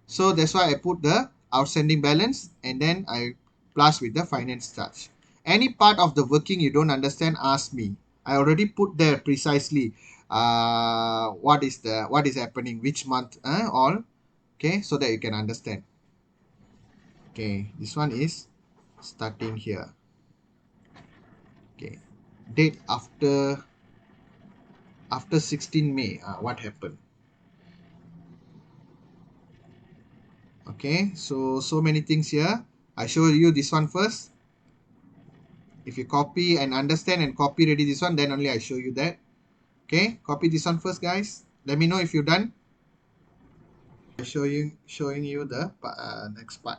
So that's why I put the outstanding balance and then I plus with the finance charge. Any part of the working you don't understand, ask me. I already put there precisely what is happening, which month, all. Okay, so that you can understand. Okay, this one is starting here. Okay, date after 16 May. What happened? Okay, so many things here. I show you this one first. If you copy and understand and copy ready this one, then only I show you that. Okay, copy this one first, guys. Let me know if you're done. Showing you the next part.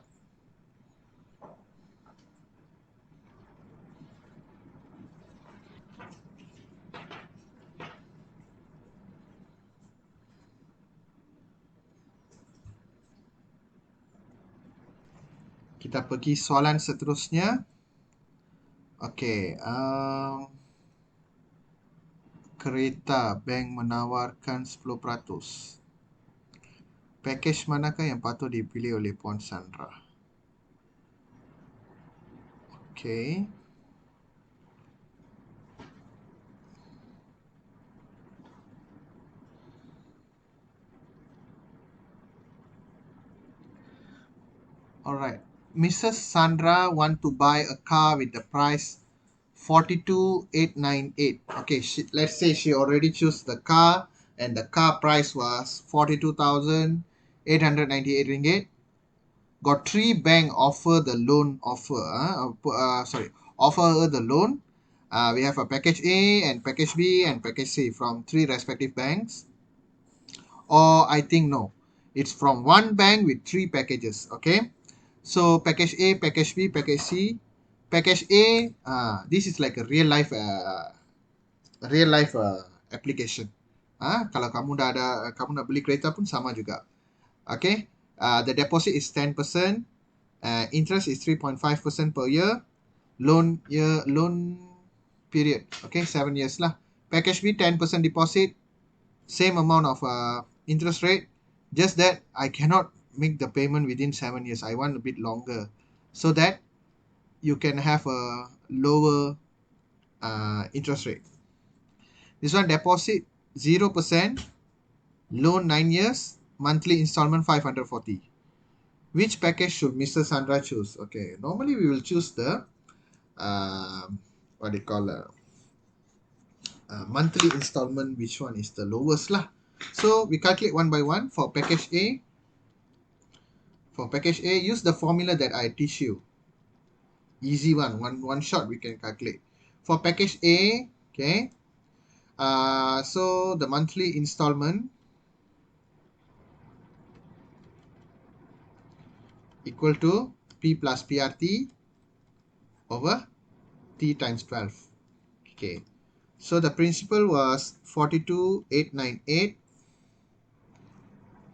Kita pergi soalan seterusnya. Okey, kereta bank menawarkan 10%. Package manakah yang patut dipilih oleh Puan Sandra? Okey. Alright. Mrs. Sandra want to buy a car with the price 42,898. Okay, let's say she already chose the car and the car price was 42,898 ringgit. Got three bank offer the loan offer. Offer her the loan. We have a package A and package B and package C from three respective banks. Or I think no, it's from one bank with three packages. Okay. So package A, package B, package C. Package A, this is like a real life application. Kalau kamu nak beli kereta pun sama juga. Okay, the deposit is 10%, interest is 3.5% per year, loan period. Okay, 7 years lah. Package B 10% deposit, same amount of interest rate, just that I cannot make the payment within 7 years. I want a bit longer so that you can have a lower interest rate. This one deposit 0%, loan 9 years, monthly installment 540. Which package should Mr. Sandra choose? Okay, normally we will choose the what they call monthly installment. Which one is the lowest lah? So we calculate one by one. For package A, use the formula that I teach you. Easy one shot we can calculate. For package A, okay, so the monthly installment equal to P plus PRT over T times 12. Okay, so the principal was 42,898.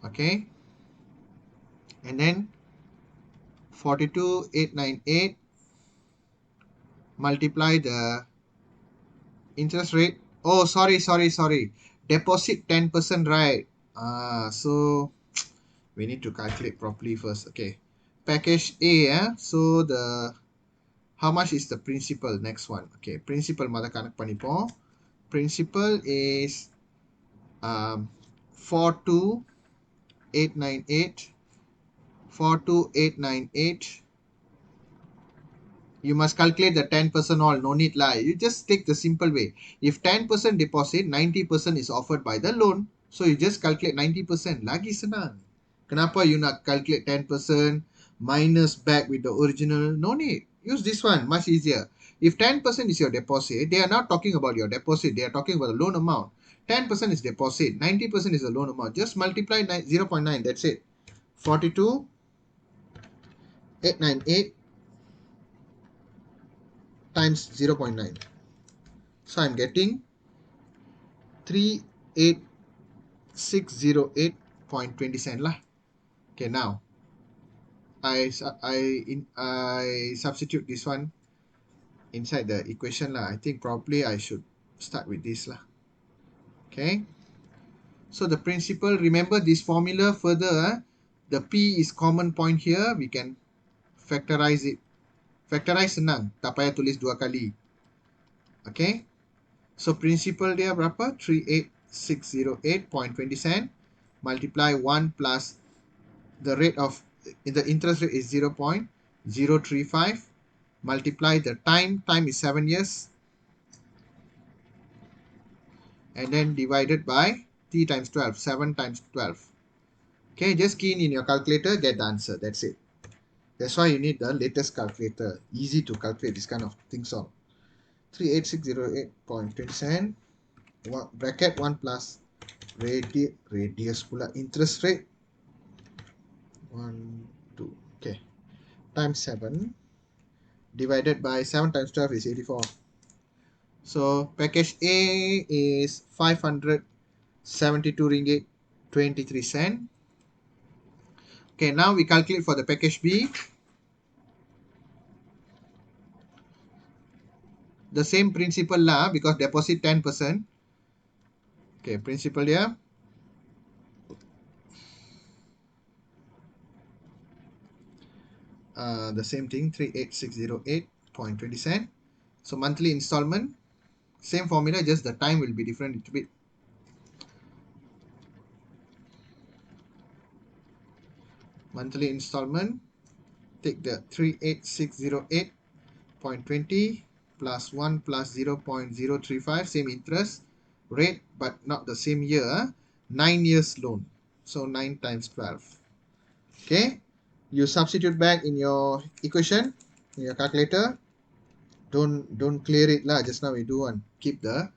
Okay, and then 42,898 multiply the interest rate. Oh, sorry. Deposit 10%, right? So we need to calculate properly first. Okay, package A, so the how much is the principal? Next one. Okay, principal மொத பண்ணிப்போம். Principal is 42,898. 42,898. You must calculate the 10% all. No need lah. You just take the simple way. If 10% deposit, 90% is offered by the loan. So you just calculate 90%. Lagi senang. Kenapa you nak calculate 10% minus back with the original? No need. Use this one. Much easier. If 10% is your deposit, they are not talking about your deposit. They are talking about the loan amount. 10% is deposit. 90% is the loan amount. Just multiply 0.9. That's it. 42,898 times 0.9. So I'm getting 38608.20 cent lah. Okay, now I substitute this one inside the equation lah. I think probably I should start with this lah. Okay, so the principal, remember this formula further. The P is common point here. We can factorize it. Factorize senang, tak payah tulis dua kali. Okay, so principal dia berapa? 38608.20 cent multiply 1 plus the rate of the interest rate is 0.035 multiply the time is 7 years and then divided by T times 12, 7 times 12. Okay, just key in your calculator, get the answer. That's it. That's why you need the latest calculator. Easy to calculate this kind of things on. 38,608.20 cent, bracket 1 plus radius pula interest rate 1 2, okay, times 7 divided by 7 times 12 is 84. So package A is 572 ringgit 23 cent. Okay, now we calculate for the package B. The same principle lah, because deposit 10%. Okay, principle here. The same thing, 38,608.20 cent. So monthly installment, same formula, just the time will be different a little bit. Monthly installment, take the 38,608.20 plus 1 plus 0.035, same interest rate, but not the same year. 9 years loan. So 9 times 12. Okay. You substitute back in your equation, in your calculator. Don't clear it lah. Just now we do one. Keep the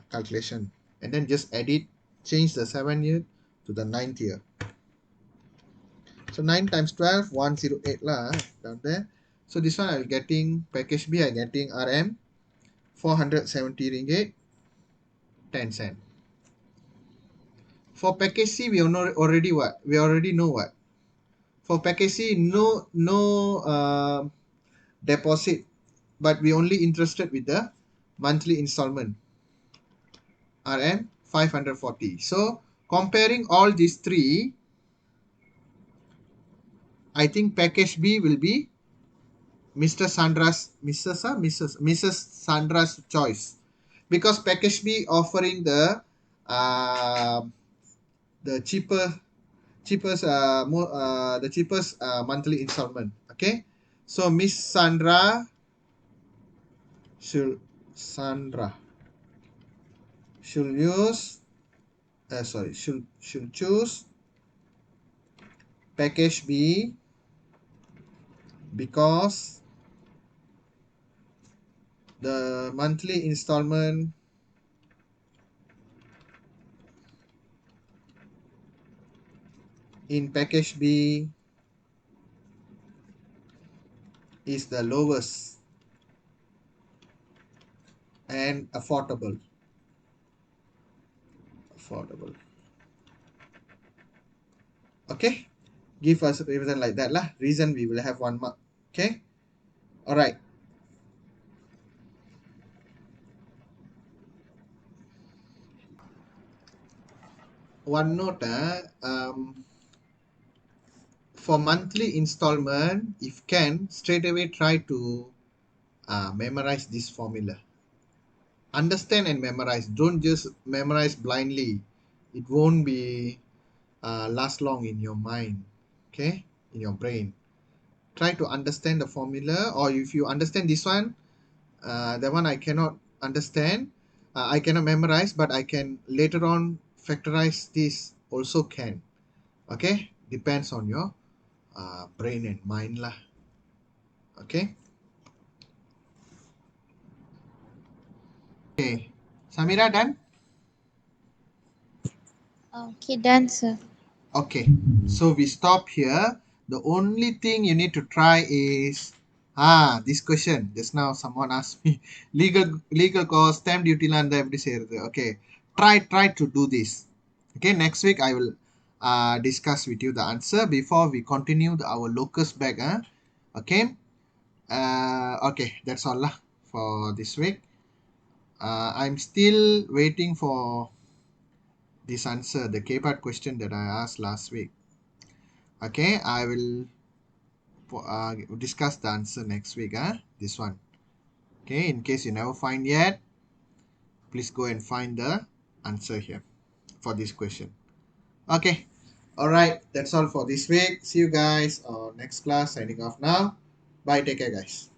calculation. And then just edit, change the 7 year to the 9th year. So 9 times 12, 108 lah down there. So this one I'm getting, package B I'm getting RM 470 ringgit 10 cent. For package C we already what? We already know what? For package C no deposit, but we only interested with the monthly installment RM 540. So comparing all these three, I think package B will be Mrs. Sandra's choice, because package B offering the cheapest monthly installment. Okay, so Miss Sandra should use should choose package B because the monthly installment in package B is the lowest and affordable. Okay, give us a reason like that lah. Reason we will have 1 mark. Okay, all right. One note, for monthly installment, if can, straight away try to memorize this formula. Understand and memorize. Don't just memorize blindly. It won't be last long in your mind, okay, in your brain. Try to understand the formula, or if you understand this one, that one I cannot understand, I cannot memorize, but I can later on factorize this also can. Okay, depends on your brain and mind lah. Okay. Okay, Samira done?
Okay, done, sir.
Okay, so we stop here. The only thing you need to try is this question. Just now someone asked me legal cost, stamp duty la இருந்தா எப்படி செய்யறது? Okay, try to do this. Okay, next week I will discuss with you the answer before we continue our locus back. Okay, okay, that's all lah for this week. I'm still waiting for this answer, the K-part question that I asked last week. Okay, I will discuss the answer next week. This one. Okay, in case you never find yet, please go and find the answer here for this question. Okay, all right, that's all for this week. See you guys on next class. Signing off now. Bye. Take care, guys.